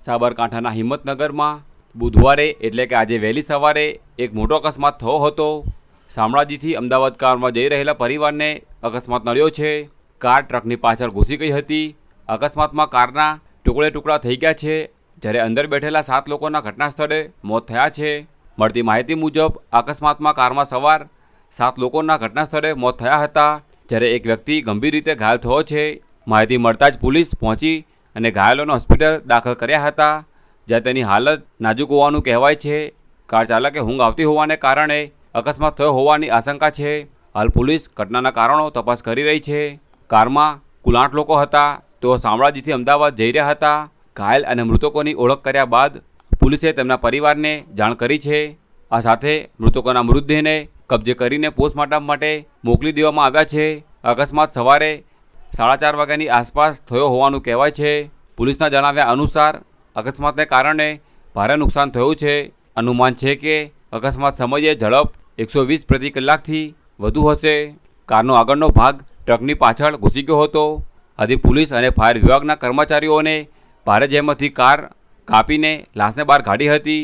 સાબરકાંઠાના હિંમતનગરમાં બુધવારે એટલે કે આજે વહેલી સવારે એક મોટો અકસ્માત થયો હતો। શામળાજીથી અમદાવાદ કારમાં જઈ રહેલા પરિવારને અકસ્માત નડ્યો છે। કાર ટ્રકની પાછળ ઘૂસી ગઈ હતી। અકસ્માતમાં કારના ટુકડે ટુકડા થઈ ગયા છે, જ્યારે અંદર બેઠેલા 7 લોકોના ઘટના સ્થળે મોત થયા છે। મળતી માહિતી મુજબ અકસ્માતમાં કારમાં સવાર 7 લોકોના ઘટના સ્થળે મોત થયા હતા, જ્યારે એક વ્યક્તિ ગંભીર રીતે ઘાયલ થયો છે। માહિતી મળતા જ પોલીસ પહોંચી અને ઘાયલોને હોસ્પિટલ દાખલ કર્યા હતા, જ્યાં તેની હાલત નાજુક હોવાનું કહેવાય છે। કાર ચાલકે ઊંઘ આવતી હોવાને કારણે અકસ્માત થયો હોવાની આશંકા છે। હાલ પોલીસ ઘટનાના કારણો તપાસ કરી રહી છે। કારમાં કુલ 8 લોકો હતા। તેઓ શામળાજીથી અમદાવાદ જઈ રહ્યા હતા। ઘાયલ અને મૃતકોની ઓળખ કર્યા બાદ પોલીસે તેમના પરિવારને જાણ કરી છે। આ સાથે મૃતકોના મૃતદેહને કબજે કરીને પોસ્ટમોર્ટમ માટે મોકલી દેવામાં આવ્યા છે। અકસ્માત સવારે 4:30 વાગ્યાની આસપાસ થયો હોવાનું કહેવાય છે। પોલીસના જણાવ્યા અનુસાર અકસ્માતને કારણે ભારે નુકસાન થયું છે। અનુમાન છે કે અકસ્માત સમયે ઝડપ 120 પ્રતિ કલાકથી વધુ હશે। કારનો આગળનો ભાગ ટ્રકની પાછળ ઘૂસી ગયો હતો। આથી પોલીસ અને ફાયર વિભાગના કર્મચારીઓને ભારે જહેમતથી કાર કાપીને લાશને બહાર કાઢી હતી।